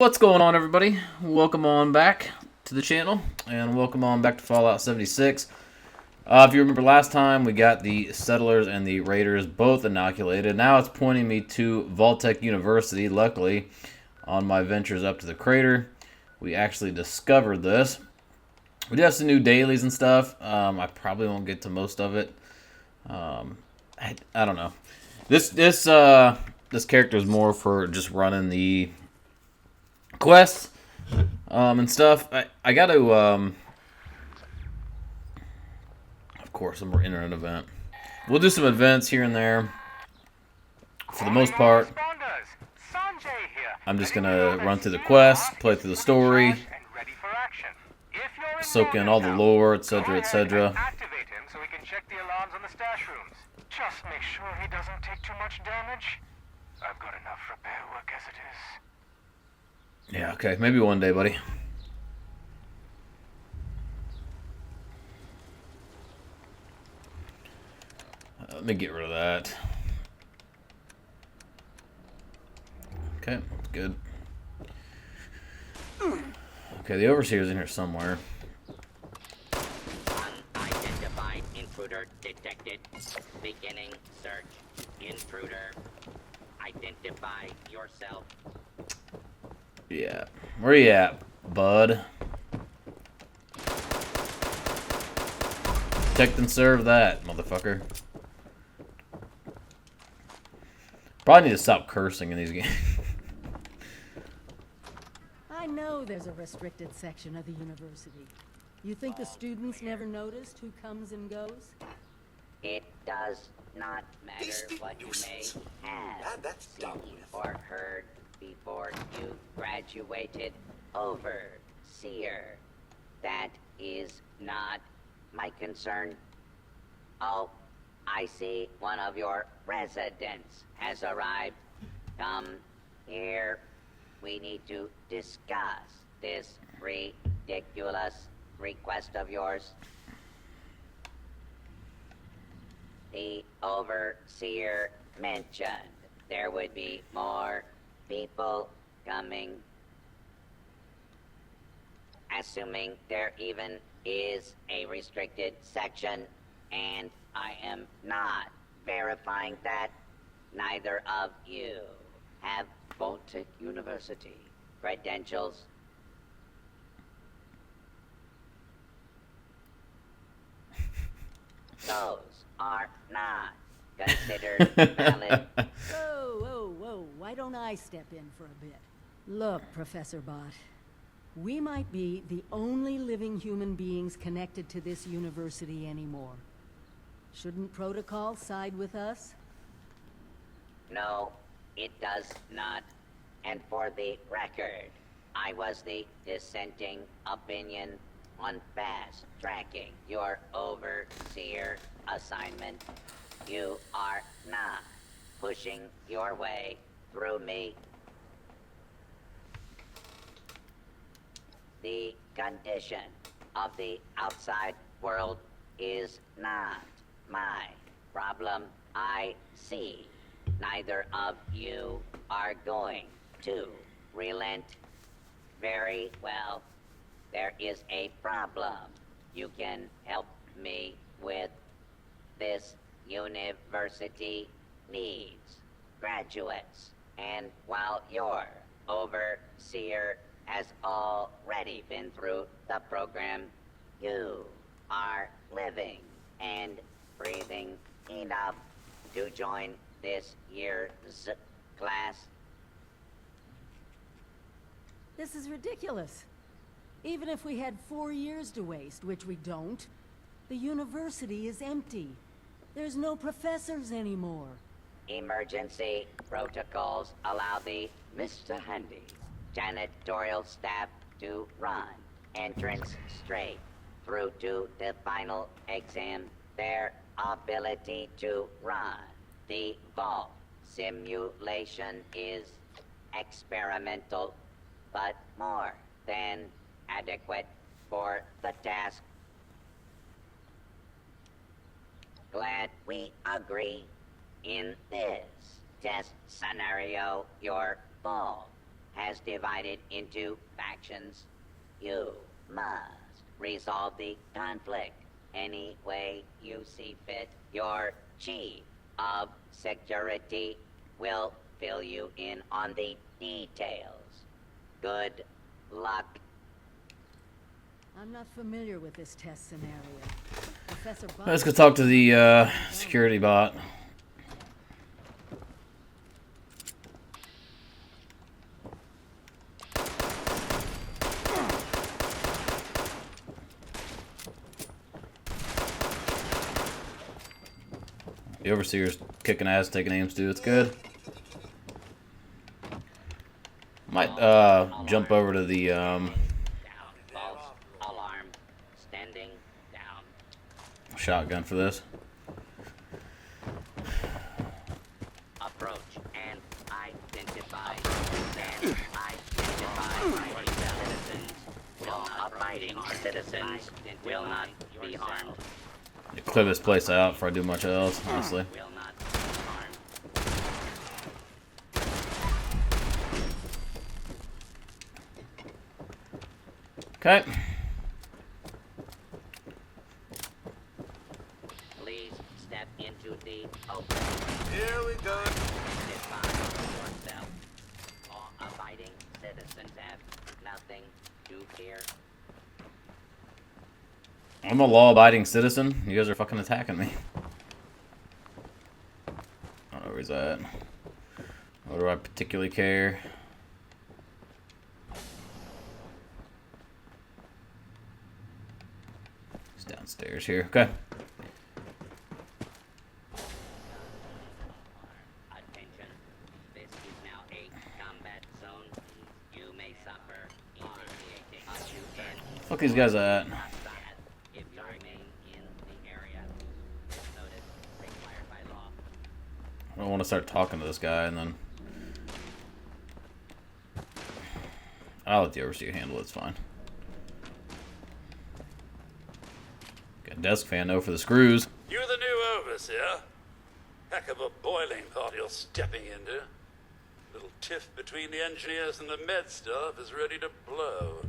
What's going on, everybody? Welcome on back to the channel, and welcome on back to Fallout 76. If you remember last time, we got the Settlers and the Raiders both inoculated. Now it's pointing me to Vault-Tec University. Luckily, on my ventures up to the crater, we actually discovered this. We do have some new dailies and stuff. I probably won't get to most of it. I don't know. This character is more for just running the quests and stuff. I got to of course, some more internet event. We'll do some events here and there. For the most part, I'm just gonna run through the quest, play through the story, soak in all the lore, etc., etc. Activate him so we can check the alarms on the stash rooms. Just make sure he doesn't take too much damage. I've got enough repair work as it is. Yeah, okay, maybe one day, buddy. Let me get rid of that. Okay, that's good. Okay, the Overseer's in here somewhere. Unidentified intruder detected. Beginning search. Intruder. Identify yourself. Yeah. Where you at, bud? Protect and serve that, motherfucker. Probably need to stop cursing in these games. I know there's a restricted section of the university. You think the students never noticed who comes and goes? It does not matter what you may have seen or heard before you graduated. Overseer. That is not my concern. Oh, I see one of your residents has arrived. Come here. We need to discuss this ridiculous request of yours. The Overseer mentioned there would be more people coming. Assuming there even is a restricted section, and I am not verifying that, neither of you have Vault-Tec University credentials. Those are not considered valid. Whoa. Why don't I step in for a bit? Look, Professor Bot. We might be the only living human beings connected to this university anymore. Shouldn't protocol side with us? No, it does not. And for the record, I was the dissenting opinion on fast-tracking your Overseer assignment. You are not pushing your way through me. The condition of the outside world is not my problem. I see neither of you are going to relent. Very well. There is a problem you can help me with. This university needs graduates. And while your Overseer has already been through the program, you are living and breathing enough to join this year's class. This is ridiculous. Even if we had 4 years to waste, which we don't, the university is empty. There's no professors anymore. Emergency protocols allow the Mr. Handy janitorial staff to run entrance straight through to the final exam. Their ability to run the vault simulation is experimental, but more than adequate for the task. Glad we agree. In this test scenario, your vault has divided into factions. You must resolve the conflict any way you see fit. Your chief of security will fill you in on the details. Good luck. I'm not familiar with this test scenario. Professor Bot. Let's go talk to the security bot. The overseer's kicking ass, taking aims too. It's good. Might jump over to the Down. False alarm. Standing down. shotgun for this. Approach and identify. And identify citizens. Law-abiding citizens will not be harmed. Clear this place out before I do much else, honestly. Will not be harmed. Okay. Please step into the open. Here we go. Define yourself. Law-abiding citizens have nothing to fear. I'm a law-abiding citizen. You guys are fucking attacking me. I don't know where he's at. What do I particularly care? He's downstairs here. Okay. Attention. This is now a combat zone. You may suffer initiating to end Fuck these guys at? combat if you remain in the area. This notice required by law. I don't want to start talking to this guy and then... I'll let the overseer handle it, it's fine. Got a desk fan though for the screws. You're the new overseer. Heck of a boiling pot you're stepping into. Little tiff between the engineers and the med staff is ready to blow.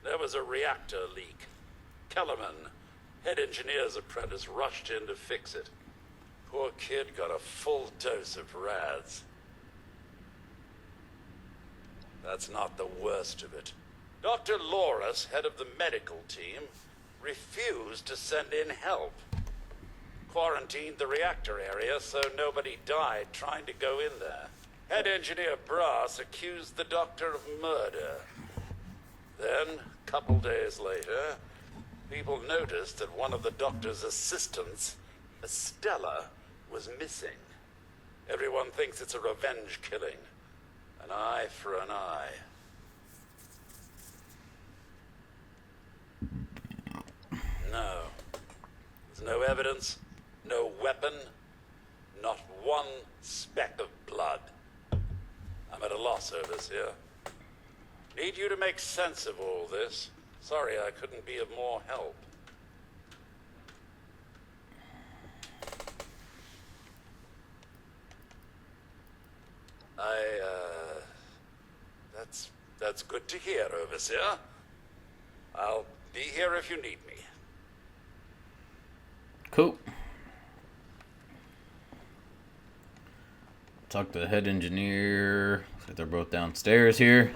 There was a reactor leak. Kellerman, head engineer's apprentice, rushed in to fix it. Poor kid got a full dose of rads. That's not the worst of it. Dr. Loris, head of the medical team, refused to send in help. Quarantined the reactor area so nobody died trying to go in there. Head engineer Brass accused the doctor of murder. Then, a couple days later, people noticed that one of the doctor's assistants, Estella, was missing. Everyone thinks it's a revenge killing. An eye for an eye. No. There's no evidence, no weapon, not one speck of blood. I'm at a loss, overseer. Need you to make sense of all this. Sorry I couldn't be of more help. That's good to hear, overseer. I'll be here if you need me. Cool. Talk to the head engineer. Looks like they're both downstairs here.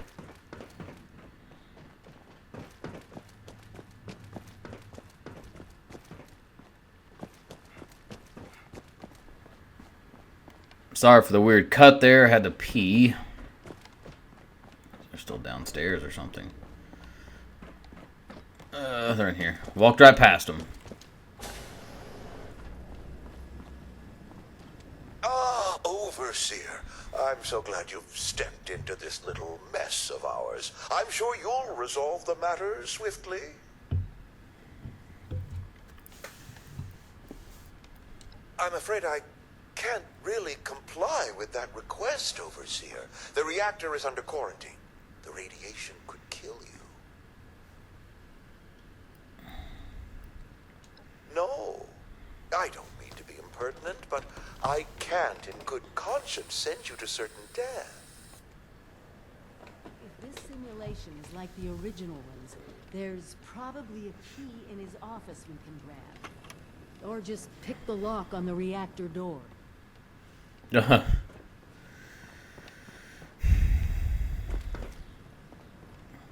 Sorry for the weird cut there. I had to pee. They're still downstairs or something. They're in here. Walked right past them. Ah, Overseer. I'm so glad you've stepped into this little mess of ours. I'm sure you'll resolve the matter swiftly. I'm afraid I can't really comply with that request, Overseer. The reactor is under quarantine. The radiation could kill you. No, I don't mean to be impertinent. impertinent, but I can't in good conscience send you to certain death. If this simulation is like the original ones, there's probably a key in his office we can grab. Or just pick the lock on the reactor door.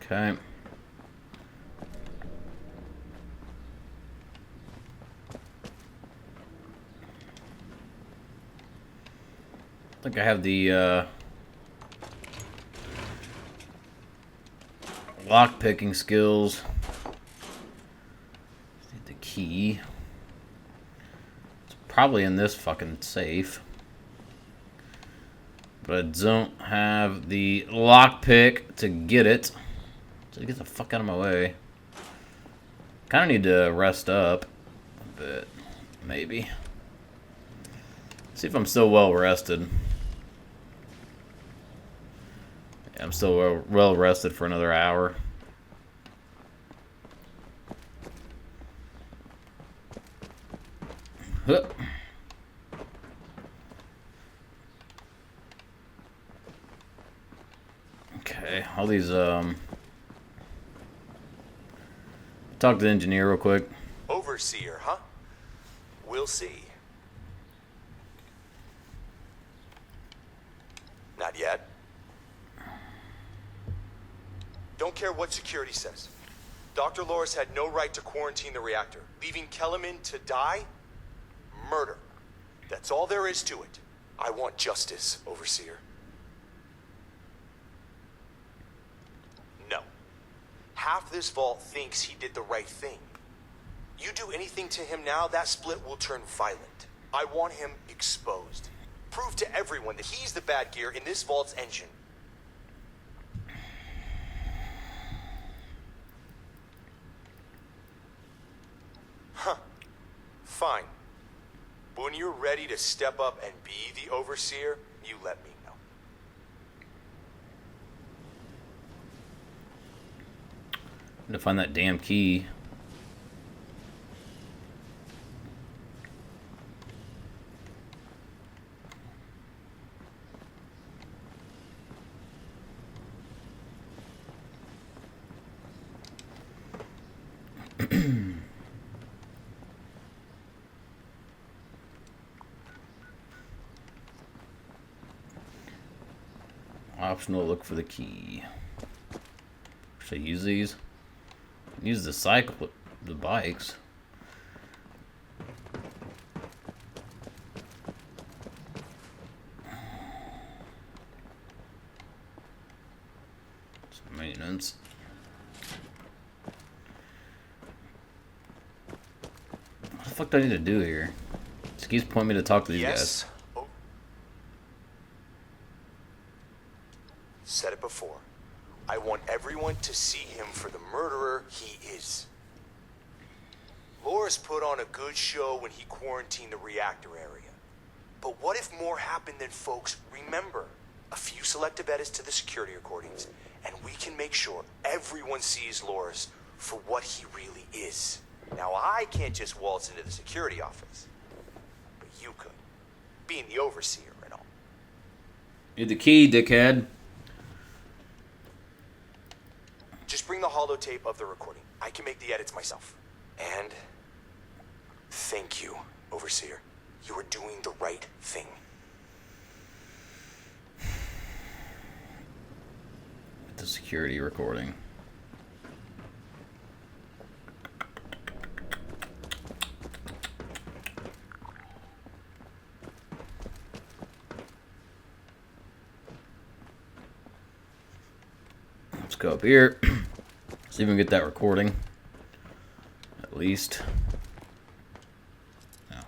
Okay. I think I have the lock picking skills. Need the key. It's probably in this fucking safe. But I don't have the lock pick to get it. So get the fuck out of my way. Kind of need to rest up a bit, maybe. See if I'm still well rested. Yeah, I'm still well rested for another hour. Huh. Okay, all these talk to the engineer real quick. Overseer, huh? We'll see. Not yet. Don't care what security says. Dr. Loris had no right to quarantine the reactor. Leaving Kellerman to die? Murder. That's all there is to it. I want justice, Overseer. No. Half this vault thinks he did the right thing. You do anything to him now, that split will turn violent. I want him exposed. Prove to everyone that he's the bad gear in this vault's engine. Huh. Fine. But when you're ready to step up and be the Overseer, you let me know. To find that damn key. Optional, look for the key. Should I use these? Use the cycle, the bikes. Some maintenance. What the fuck do I need to do here? This keeps pointing me to talk to these guys. Oh. Said it before. I want everyone to see him for the murderer he is. Loris put on a good show when he quarantined the reactor area. But what if more happened than folks remember? A few selective edits to the security recordings, and we can make sure everyone sees Loris for what he really is. Now, I can't just waltz into the security office, but you could, being the Overseer and all. Need the key, dickhead. Just bring the holotape of the recording. I can make the edits myself. And thank you, Overseer. You are doing the right thing. The security recording. Let's go up here. See if we can get that recording. At least. No.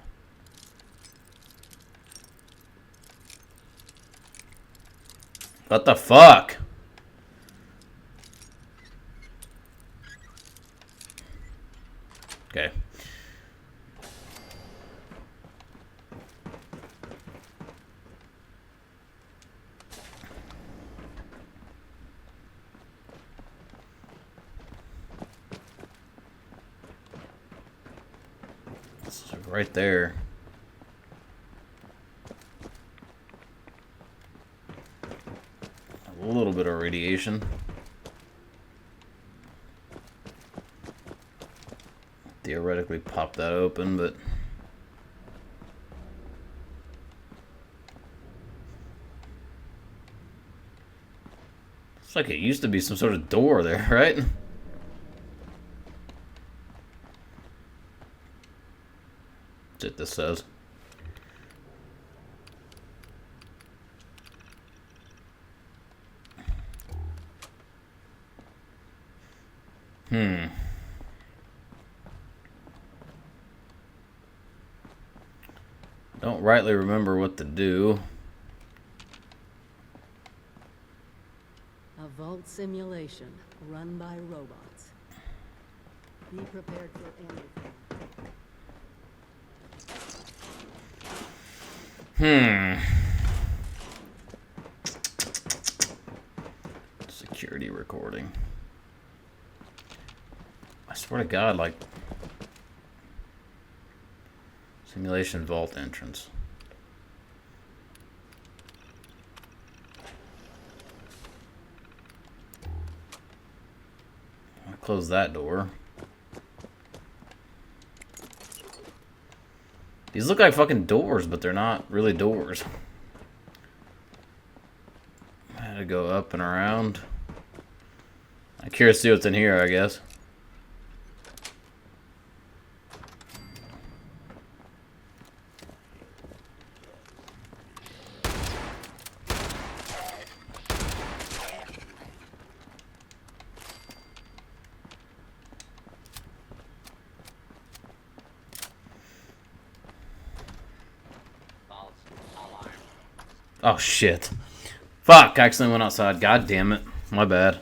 What the fuck? Okay. Right there. little bit of radiation. Theoretically pop that open, but it's like it used to be some sort of door there, right? That's what this says. Don't rightly remember what to do. A vault simulation run by robots. Be prepared for anything. Security recording. I swear to God, like... Simulation vault entrance. I'll close that door. These look like fucking doors, but they're not really doors. I had to go up and around. I'm curious to see what's in here, I guess. Oh shit. Fuck, I accidentally went outside. God damn it. My bad.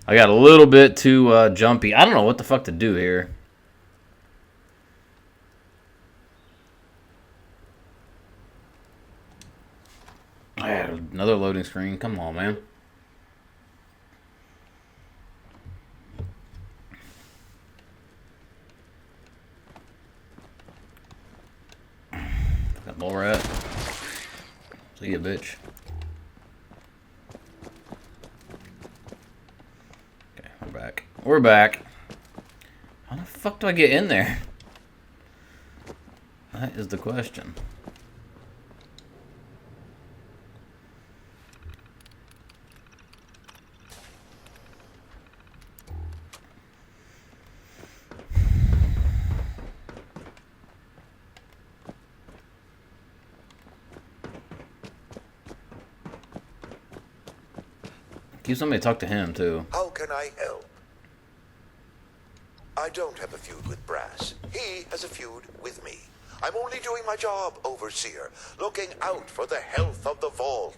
I got a little bit too jumpy. I don't know what the fuck to do here. Another loading screen. Come on, man. Fucking mole rat. See ya, bitch. Okay, we're back. We're back. How the fuck do I get in there? That is the question. Keep somebody talk to him, too. How can I help? I don't have a feud with Brass. He has a feud with me. I'm only doing my job, Overseer, looking out for the health of the vault.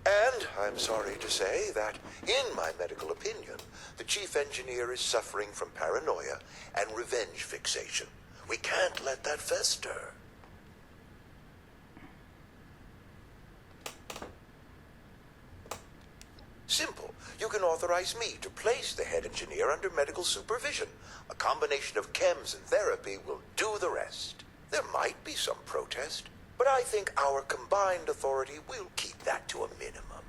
And I'm sorry to say that, in my medical opinion, the chief engineer is suffering from paranoia and revenge fixation. We can't let that fester. Simple. You can authorize me to place the head engineer under medical supervision. A combination of chems and therapy will do the rest. There might be some protest, but I think our combined authority will keep that to a minimum.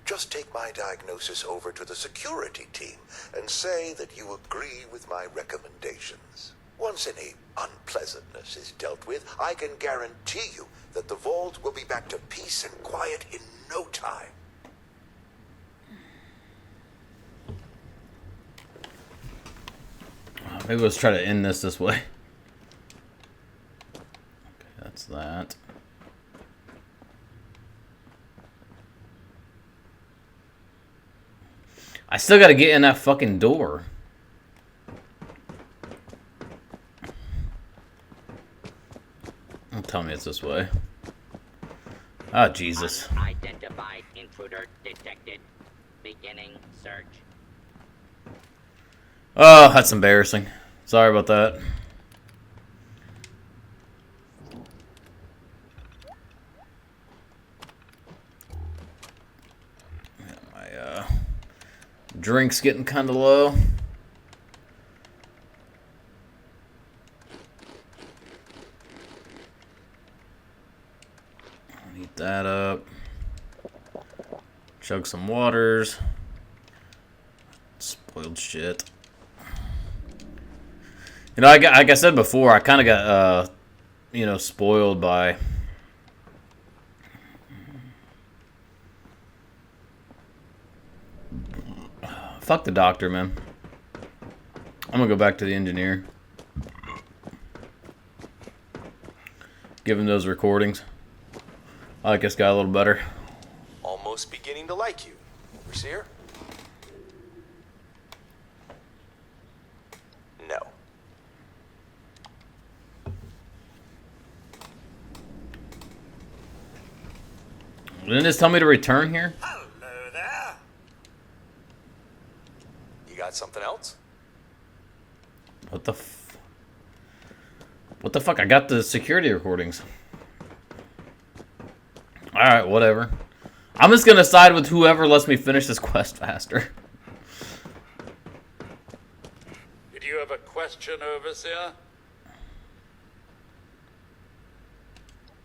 Just take my diagnosis over to the security team and say that you agree with my recommendations. Once any unpleasantness is dealt with, I can guarantee you that the vault will be back to peace and quiet in no time. Maybe let's try to end this way. Okay, that's that. I still gotta get in that fucking door. Don't tell me it's this way. Oh, Jesus. Unidentified intruder detected. Beginning search. Oh, that's embarrassing. Sorry about that. My drink's getting kind of low. Heat that up. Chug some waters. Spoiled shit. You know, like I said before, I kind of got, you know, spoiled by... Fuck the doctor, man. I'm gonna go back to the engineer. Give him those recordings. I like this guy a little better. Almost beginning to like you, Overseer. No. Didn't this tell me to return here? Hello there. You got something else? What the fuck? I got the security recordings. Alright, whatever. I'm just gonna side with whoever lets me finish this quest faster. Did you have a question, Overseer?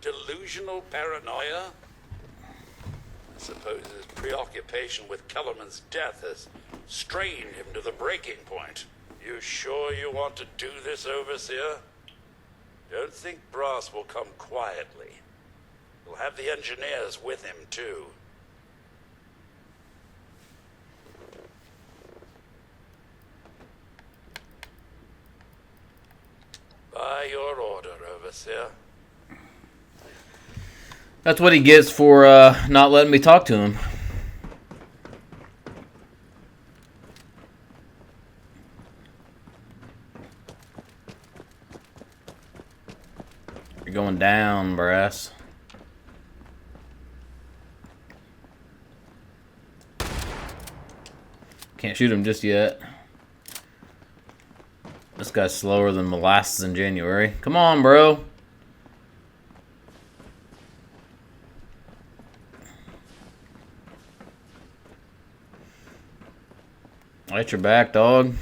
Delusional paranoia? I suppose his preoccupation with Kellerman's death has strained him to the breaking point. You sure you want to do this, Overseer? Don't think Brass will come quietly. He'll have the engineers with him, too. By your order, Overseer. That's what he gets for not letting me talk to him. You're going down, Brass. Can't shoot him just yet. This guy's slower than molasses in January. Come on, bro. At your back, dog.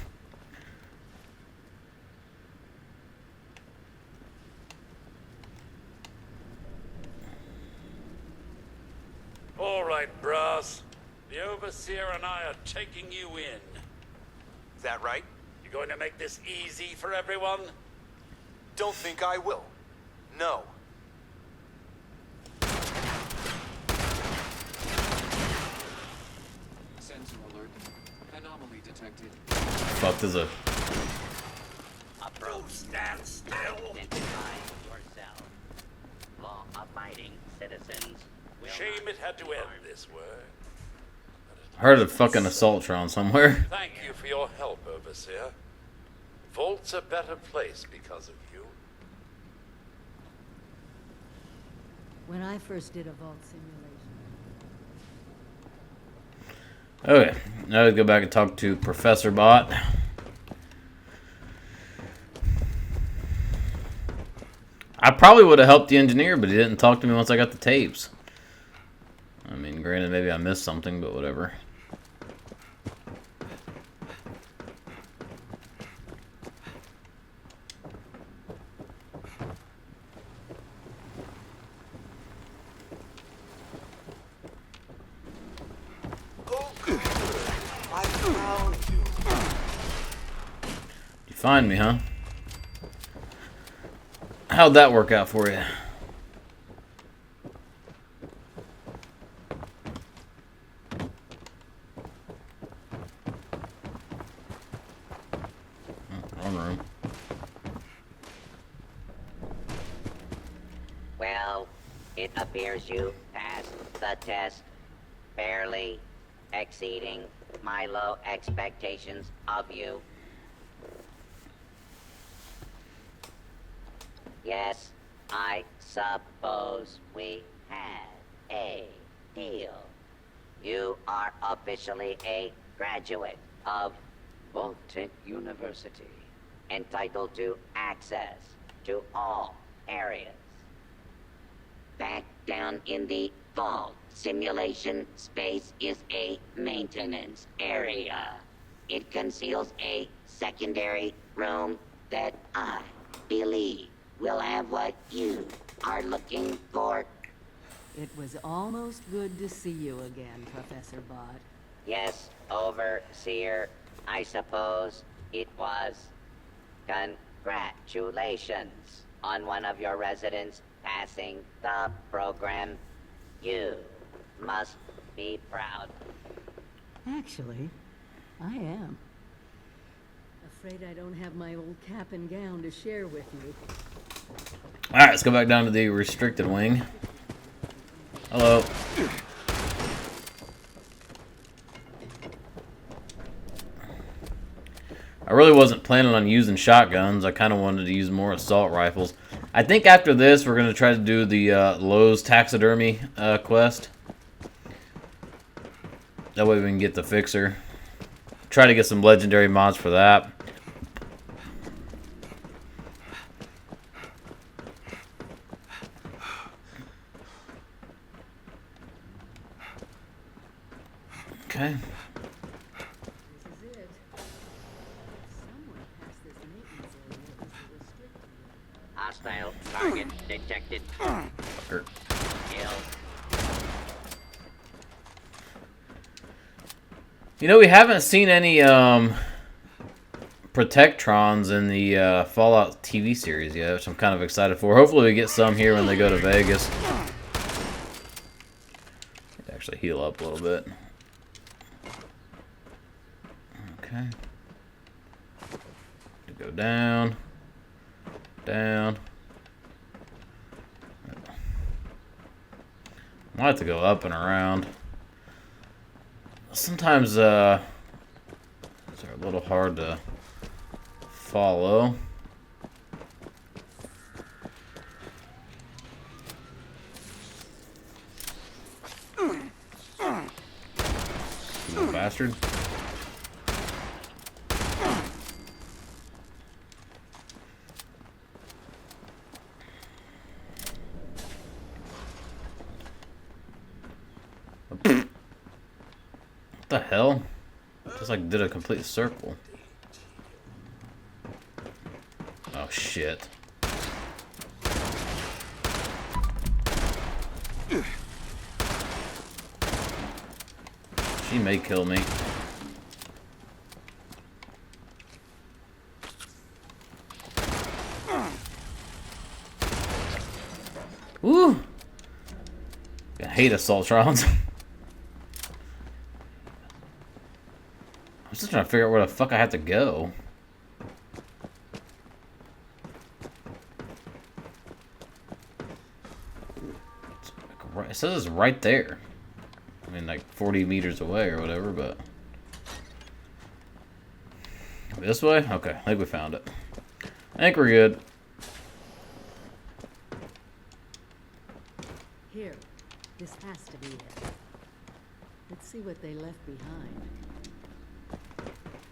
All right, Brass. The Overseer and I are taking you in. Is that right? You going to make this easy for everyone? Don't think I will. No. Sensor alert. Anomaly detected. Fuck, there's a... Approach. Stand still. Identify yourself. Law-abiding citizens will Shame not it had to be end harmed. this way. Heard a fucking Assaultron somewhere. Thank you for your help, Overseer. Vault's a better place because of you. When I first did a vault simulation. Okay, now let's go back and talk to Professor Bot. I probably would have helped the engineer, but he didn't talk to me once I got the tapes. I mean, granted, maybe I missed something, but whatever. Oh, good. I found you. You find me, huh? How'd that work out for you? Wrong room. Well, it appears you passed the test, barely exceeding my low expectations of you. Yes, I suppose we had a deal. You are officially a graduate of Vaulted University, entitled to access to all areas. Back down in the vault, simulation space is a maintenance area. It conceals a secondary room that I believe will have what you are looking for. It was almost good to see you again, Professor Bott. Yes, Overseer, I suppose it was. Congratulations on one of your residents passing the program. You must be proud. Actually, I am. Afraid I don't have my old cap and gown to share with you. Alright, let's go back down to the restricted wing. Hello. I really wasn't planning on using shotguns. I kind of wanted to use more assault rifles. I think after this, we're going to try to do the Lowe's taxidermy quest. That way we can get the fixer. Try to get some legendary mods for that. Okay. This is it. Somewhere past this maintenance area is the restricted area. Hostile target detected. Fucker. Kill. You know, we haven't seen any Protectrons in the Fallout TV series yet, which I'm kind of excited for. Hopefully we get some here when they go to Vegas. Actually heal up a little bit. Okay. Go down. Down. I like to go up and around. Sometimes they're a little hard to follow. Little bastard. What the hell? Just like did a complete circle. Oh shit. She may kill me. Woo! I hate assaultrons. I'm just trying to figure out where the fuck I have to go. It says it's right there. I mean, like 40 meters away or whatever, but... This way? Okay, I think we found it. I think we're good. Here, this has to be it. Let's see what they left behind.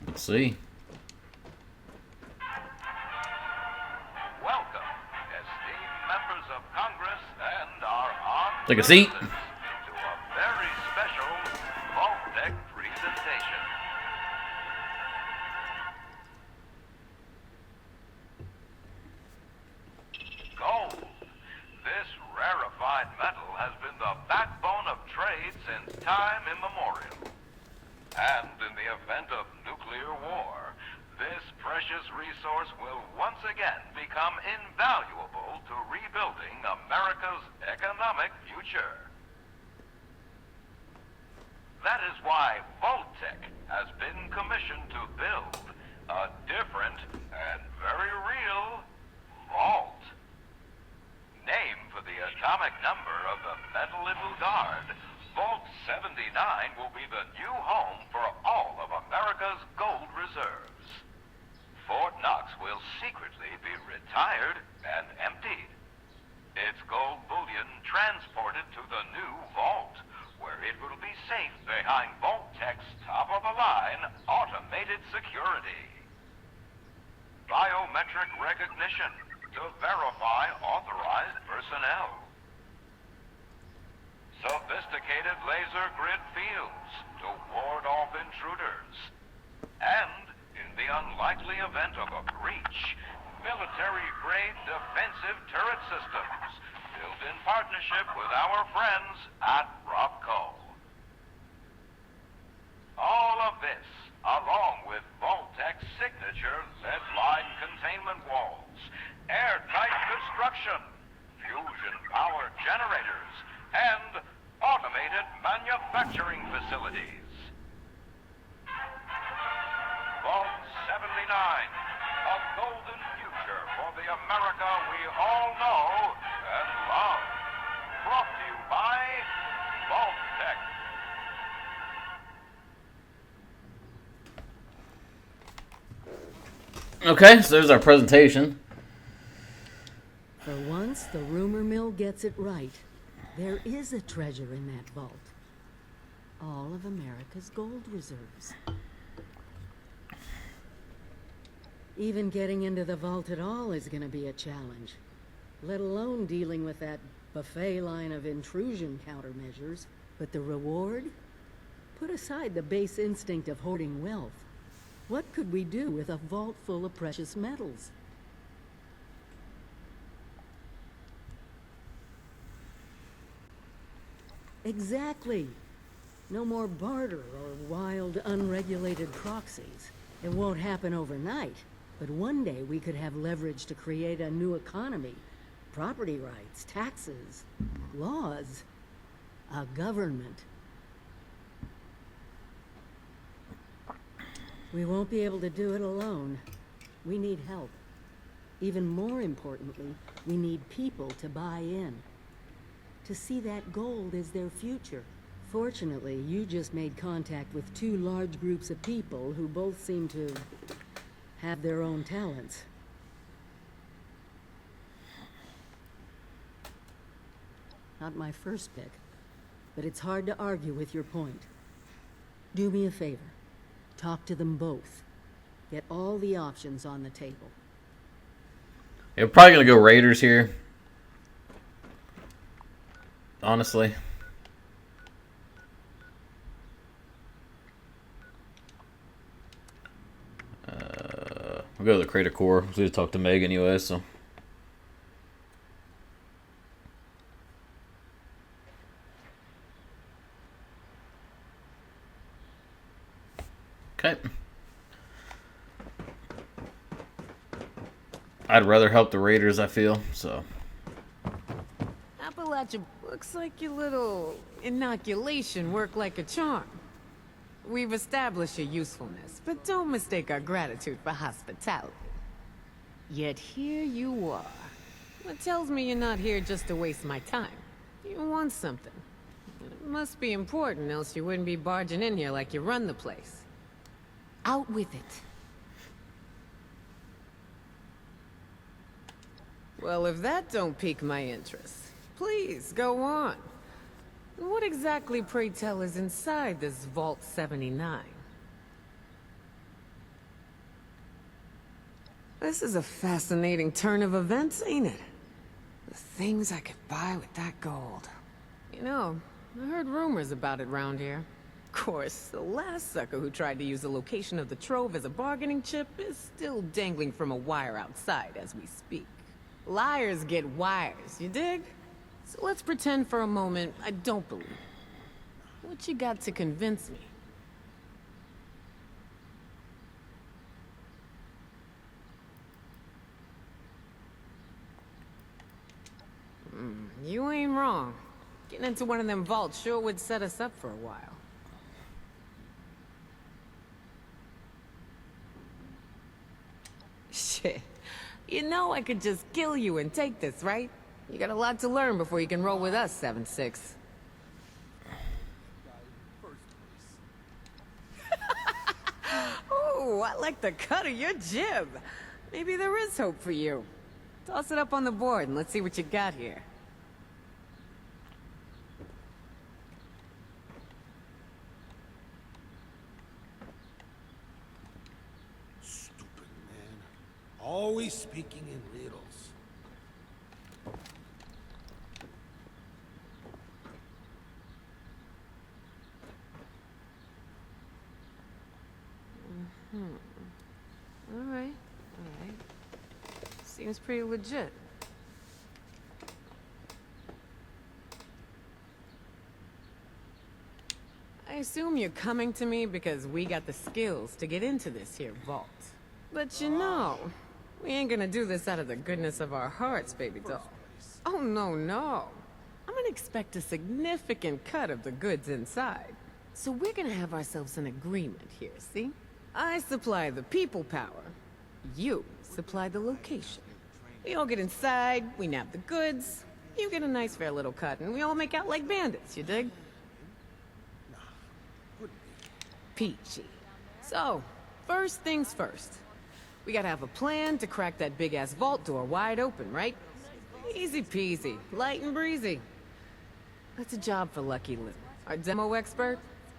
Let's see. Welcome, esteemed members of Congress and our armed Take a seat. citizens, to a very special Vault-Tec presentation. Gold. This rarefied metal has been the backbone of trade since time immemorial. And in the event of nuclear war, this precious resource will once again become invaluable to rebuilding America's economic future. That is why Vault-Tec has been commissioned to build a different and very real vault. Named for the atomic number of the metal it will guard, Vault 79 will be the new home for all of America's gold reserves. Fort Knox will secretly be retired and emptied. Its gold bullion transported to the new vault, where it will be safe behind Vault-Tec's top-of-the-line automated security. Biometric recognition to verify authorized personnel. Sophisticated laser grid fields to ward off intruders. And, in the unlikely event of a breach, military-grade defensive turret systems built developed in partnership with our friends at Robco. All of this, along with Vault-Tec's signature lead-line containment walls, airtight construction, fusion power generators, and automated manufacturing facilities. Vault 79, a golden future for the America we all know and love. Brought to you by Vault-Tec. Okay, so there's our presentation. For once, the rumor mill gets it right. There is a treasure in that vault. All of America's gold reserves. Even getting into the vault at all is going to be a challenge, let alone dealing with that buffet line of intrusion countermeasures. But the reward? Put aside the base instinct of hoarding wealth. What could we do with a vault full of precious metals? Exactly. No more barter or wild, unregulated proxies. It won't happen overnight, but one day we could have leverage to create a new economy. Property rights, taxes, laws, a government. We won't be able to do it alone. We need help. Even more importantly, we need people to buy in. To see that gold as their future. Fortunately, you just made contact with two large groups of people who both seem to have their own talents. Not my first pick, but it's hard to argue with your point. Do me a favor. Talk to them both. Get all the options on the table. Yeah, we're probably gonna go Raiders here. Honestly. We'll go to the Crater Core. We need to talk to Meg anyway, so. Okay. I'd rather help the Raiders, I feel, so. Appalachia, looks like your little inoculation worked like a charm. We've established your usefulness, but don't mistake our gratitude for hospitality. Yet here you are. What tells me you're not here just to waste my time. You want something. It must be important, else you wouldn't be barging in here like you run the place. Out with it. Well, if that don't pique my interest, please, go on. What exactly, pray tell, is inside this Vault 79? This is a fascinating turn of events, ain't it? The things I could buy with that gold. You know, I heard rumors about it round here. Of course, the last sucker who tried to use the location of the trove as a bargaining chip is still dangling from a wire outside as we speak. Liars get wires, you dig? So let's pretend for a moment I don't believe it. What you got to convince me? You ain't wrong. Getting into one of them vaults sure would set us up for a while. Shit. You know I could just kill you and take this, right? You got a lot to learn before you can roll with us, 7-6. Ooh, I like the cut of your jib. Maybe there is hope for you. Toss it up on the board and let's see what you got here. Stupid man. Always speaking in riddles. Alright. Seems pretty legit. assume you're coming to me because we got the skills to get into this here vault. But you know, we ain't gonna do this out of the goodness of our hearts, baby doll. Oh, no, no. I'm gonna expect a significant cut of the goods inside. So we're gonna have ourselves an agreement here, see? I supply the people power. You supply the location. We all get inside, we nab the goods, you get a nice fair little cut, and we all make out like bandits, you dig? Peachy. So, first things first. We gotta have a plan to crack that big-ass vault door wide open, right? Easy peasy, light and breezy. That's a job for Lucky Lou, our demo expert.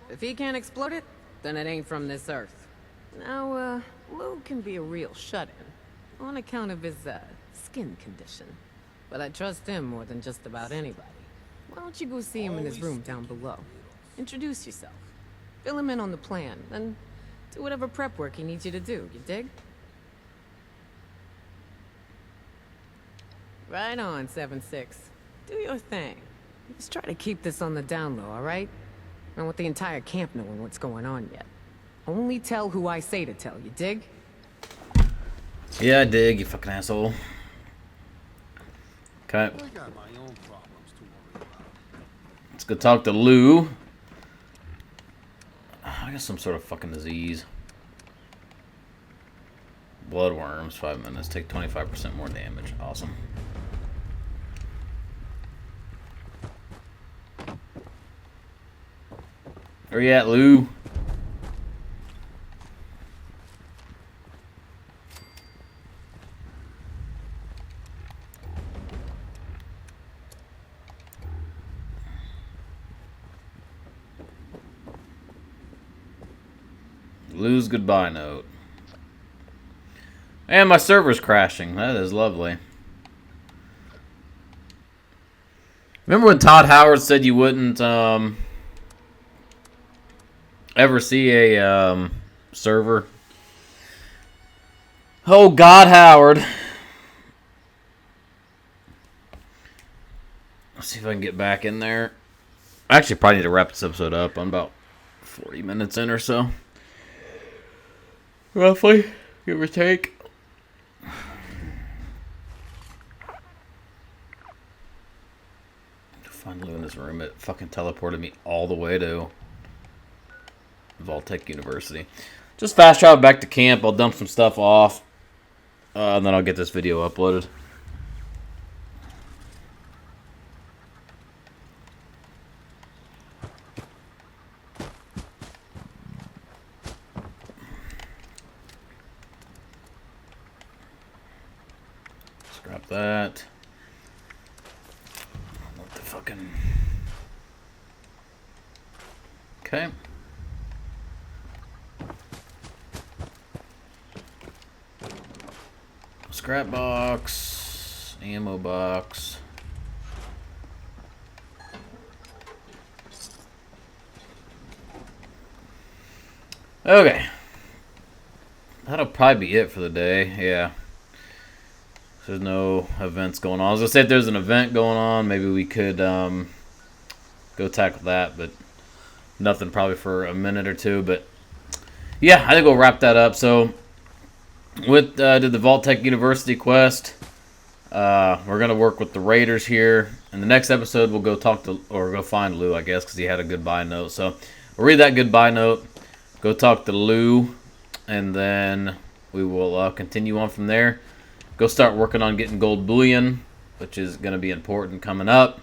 If he can't explode it, then it ain't from this earth. Now, Lou can be a real shut-in, on account of his, skin condition. But I trust him more than just about anybody. Why don't you go see him in his room down below? Introduce yourself. Fill him in on the plan, then do whatever prep work he needs you to do, you dig? Right on, 7-6. Do your thing. Just try to keep this on the down low, alright? I don't want the entire camp knowing what's going on yet. Only tell who I say to tell, you dig? Yeah, I dig, you fucking asshole. Okay. I got my own problems to worry about. Let's go talk to Lou. I got some sort of fucking disease. Bloodworms, 5 minutes. Take 25% more damage. Awesome. Where you at, Lou? Lou's goodbye note. And my server's crashing. That is lovely. Remember when Todd Howard said you wouldn't ever see a server? Oh God, Howard. Let's see if I can get back in there. I actually probably need to wrap this episode up. I'm about 40 minutes in or so. Roughly, give or take. Find Lou in his room. It fucking teleported me all the way to Vault-Tec University. Just fast travel back to camp. I'll dump some stuff off. And then I'll get this video uploaded. Scrap that. What the fucking... Okay. Scrap box. Ammo box. Okay. That'll probably be it for the day. Yeah. There's no events going on. I was gonna say if there's an event going on, maybe we could go tackle that, but nothing probably for a minute or two. But yeah, I think we'll wrap that up. So with did the Vault-Tec University quest. We're gonna work with the Raiders here. In the next episode, we'll go talk to or go find Lou, I guess, because he had a goodbye note. So we'll read that goodbye note. Go talk to Lou, and then we will continue on from there. Go start working on getting gold bullion, which is going to be important coming up.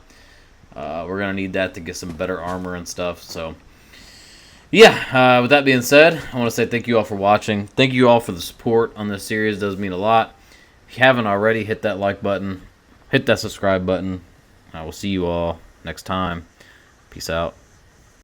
We're going to need that to get some better armor and stuff. So, yeah, with that being said, I want to say thank you all for watching. Thank you all for the support on this series. It does mean a lot. If you haven't already, hit that like button. Hit that subscribe button. I will see you all next time. Peace out.